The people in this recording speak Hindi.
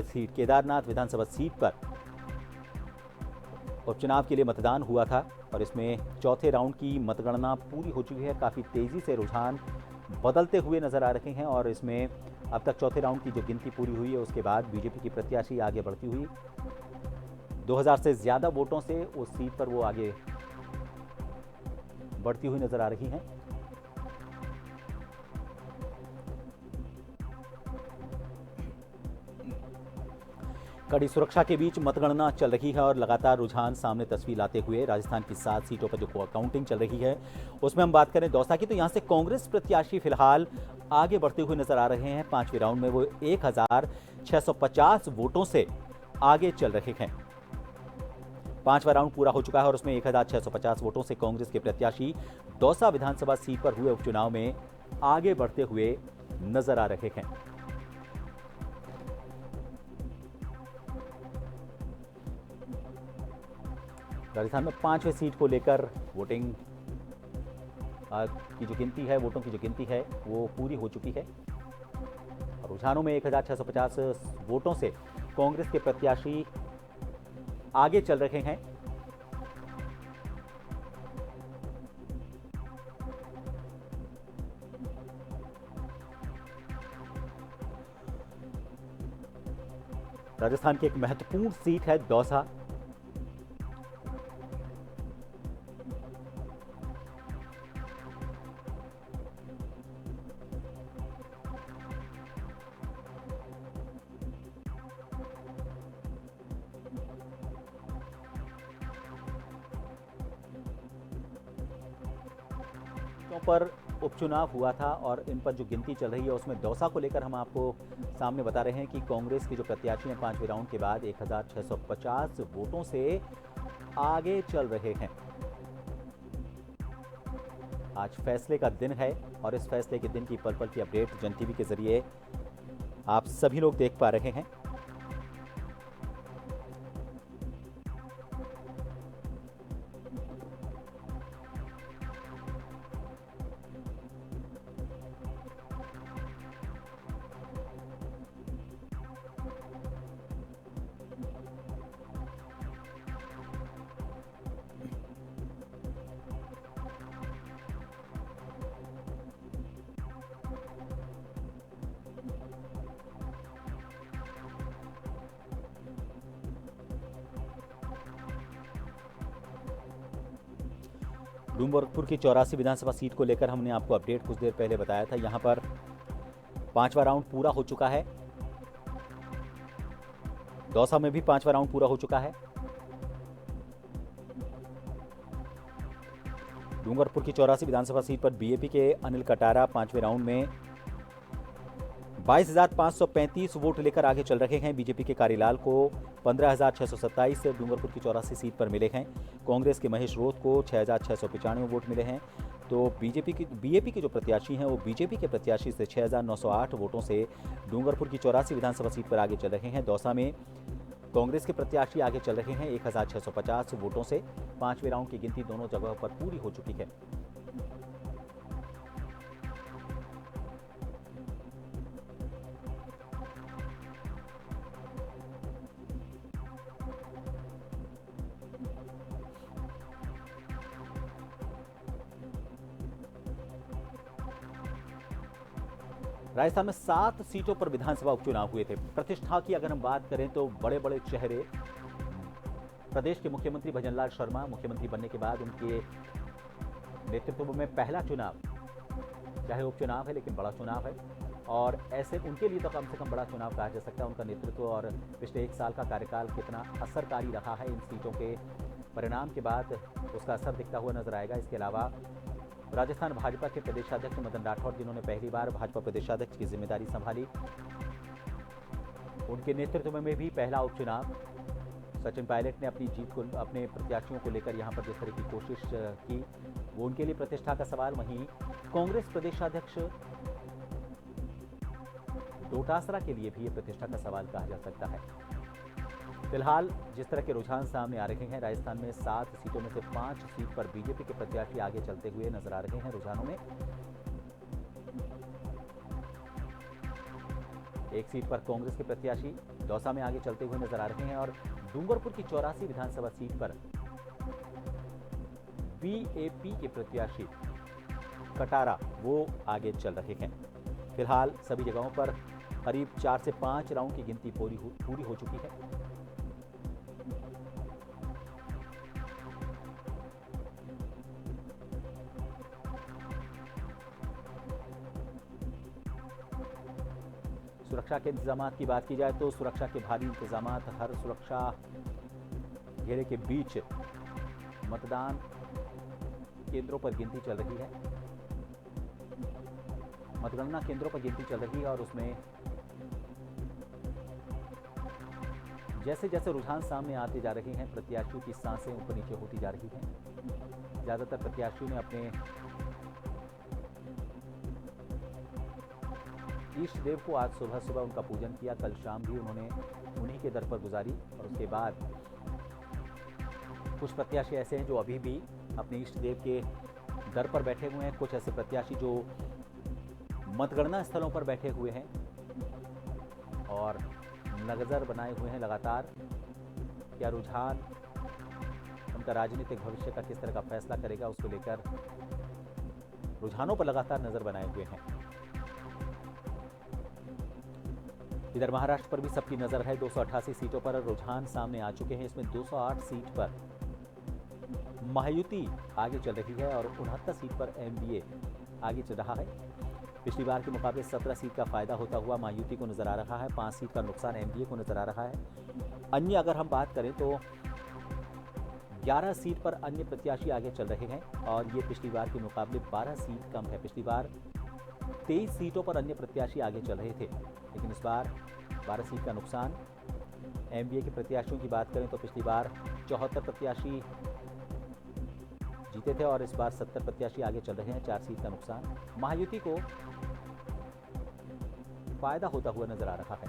सीट केदारनाथ विधानसभा सीट पर उपचुनाव के लिए मतदान हुआ था और इसमें चौथे राउंड की मतगणना पूरी हो चुकी है। काफ़ी तेज़ी से रुझान बदलते हुए नजर आ रहे हैं और इसमें अब तक चौथे राउंड की जो गिनती पूरी हुई है उसके बाद बीजेपी की प्रत्याशी आगे बढ़ती हुई 2000 से ज़्यादा वोटों से उस सीट पर वो आगे बढ़ती हुई नजर आ रही हैं। कड़ी सुरक्षा के बीच मतगणना चल रही है और लगातार रुझान सामने तस्वीर लाते हुए राजस्थान की 7 सीटों पर जो काउंटिंग चल रही है उसमें हम बात करें दौसा की, तो यहां से कांग्रेस प्रत्याशी फिलहाल आगे बढ़ते हुए नजर आ रहे हैं। 5वें राउंड में वो 1650 वोटों से आगे चल रहे हैं। 5वां राउंड पूरा हो चुका है और उसमें 1650 वोटों से कांग्रेस के प्रत्याशी दौसा विधानसभा सीट पर हुए उपचुनाव में आगे बढ़ते हुए नजर आ रहे हैं। राजस्थान में 5वें सीट को लेकर वोटिंग की जो गिनती है, वोटों की जो गिनती है वो पूरी हो चुकी है और रुझानों में 1650 वोटों से कांग्रेस के प्रत्याशी आगे चल रहे हैं। राजस्थान की एक महत्वपूर्ण सीट है दौसा। पर उपचुनाव हुआ था और इन पर जो गिनती चल रही है उसमें दौसा को लेकर हम आपको सामने बता रहे हैं कि कांग्रेस के जो प्रत्याशी हैं 5वें राउंड के बाद 1650 वोटों से आगे चल रहे हैं। आज फैसले का दिन है और इस फैसले के दिन की पल पल की अपडेट जन टीवी के जरिए आप सभी लोग देख पा रहे हैं। डूंगरपुर की 84 विधानसभा सीट को लेकर हमने आपको अपडेट कुछ देर पहले बताया था। यहां पर 5वां राउंड पूरा हो चुका है। दौसा में भी 5वां राउंड पूरा हो चुका है। डूंगरपुर की 84 विधानसभा सीट पर बीजेपी के अनिल कटारा 5वें राउंड में 22,535 वोट लेकर आगे चल रहे हैं। बीजेपी के कारीलाल को 15,627 से डूंगरपुर की 84 सीट पर मिले हैं। कांग्रेस के महेश रोथ को 6,695 वोट मिले हैं। तो बीजेपी के जो प्रत्याशी हैं वो बीजेपी के प्रत्याशी से 6,908 वोटों से डूंगरपुर की 84 विधानसभा सीट पर आगे चल रहे हैं। दौसा में कांग्रेस के प्रत्याशी आगे चल रहे हैं 1650 वोटों से। 5वें राउंड की गिनती दोनों जगहों पर पूरी हो चुकी है। राजस्थान में 7 सीटों पर विधानसभा उपचुनाव हुए थे। प्रतिष्ठा की अगर हम बात करें तो बड़े बड़े चेहरे, प्रदेश के मुख्यमंत्री भजनलाल शर्मा मुख्यमंत्री बनने के बाद उनके नेतृत्व में पहला चुनाव, चाहे उपचुनाव है लेकिन बड़ा चुनाव है और ऐसे उनके लिए तो कम से कम बड़ा चुनाव कहा जा सकता है। उनका नेतृत्व और पिछले 1 साल का कार्यकाल कितना असरकारी रहा है, इन सीटों के परिणाम के बाद उसका असर दिखता हुआ नजर आएगा। इसके अलावा राजस्थान भाजपा के प्रदेशाध्यक्ष मदन राठौर, जिन्होंने पहली बार भाजपा प्रदेशाध्यक्ष की जिम्मेदारी संभाली, उनके नेतृत्व में भी पहला उपचुनाव। सचिन पायलट ने अपनी जीत को, अपने प्रत्याशियों को लेकर यहां पर जिस तरह की कोशिश की, वो उनके लिए प्रतिष्ठा का सवाल। वहीं कांग्रेस प्रदेशाध्यक्ष डोटासरा के लिए भी ये प्रतिष्ठा का सवाल कहा जा सकता है। फिलहाल जिस तरह के रुझान सामने आ रहे हैं, राजस्थान में 7 सीटों में से 5 सीट पर बीजेपी के प्रत्याशी आगे चलते हुए नजर आ रहे हैं रुझानों में। एक सीट पर कांग्रेस के प्रत्याशी दौसा में आगे चलते हुए नजर आ रहे हैं और डूंगरपुर की 84 विधानसभा सीट पर बीएपी के प्रत्याशी कटारा वो आगे चल रहे हैं। फिलहाल सभी जगहों पर करीब 4 से 5 राउंड की गिनती पूरी हो चुकी है। सुरक्षा के इंतजामात की बात की जाए तो सुरक्षा के भारी इंतजामात, हर सुरक्षा घेरे के बीच मतदान केंद्रों पर गिनती चल रही है। मतगणना केंद्रों पर गिनती चल रही है और उसमें जैसे जैसे रुझान सामने आते जा रहे हैं, प्रत्याशियों की सांसें ऊपर नीचे होती जा रही हैं। ज्यादातर प्रत्याशियों ने अपने इष्ट देव को आज सुबह सुबह उनका पूजन किया। कल शाम भी उन्होंने उन्हीं के दर पर गुजारी और उसके बाद कुछ प्रत्याशी ऐसे हैं जो अभी भी अपने इष्ट देव के दर पर बैठे हुए हैं। कुछ ऐसे प्रत्याशी जो मतगणना स्थलों पर बैठे हुए हैं और नजर बनाए हुए हैं लगातार क्या रुझान उनका राजनीतिक भविष्य का किस तरह का फैसला करेगा, उसको लेकर रुझानों पर लगातार नजर बनाए हुए हैं। इधर महाराष्ट्र पर भी सबकी नजर है। 288 सीटों पर रुझान सामने आ चुके हैं। इसमें 208 सीट पर महायुति आगे चल रही है और 69 सीट पर एनडीए आगे चल रहा है। पिछली बार के मुकाबले 17 सीट का फायदा होता हुआ महायुति को नजर आ रहा है। 5 सीट का नुकसान एनडीए को नजर आ रहा है। अन्य अगर हम बात करें तो 11 सीट पर अन्य प्रत्याशी आगे चल रहे हैं और ये पिछली बार के मुकाबले 12 सीट कम है। पिछली बार 23 सीटों पर अन्य प्रत्याशी आगे चल रहे थे, लेकिन इस बार 12 सीट का नुकसान। एमबीए के प्रत्याशियों की बात करें तो पिछली बार 74 प्रत्याशी जीते थे और इस बार 70 प्रत्याशी आगे चल रहे हैं। 4 सीट का नुकसान महायुति को फायदा होता हुआ नजर आ रहा है।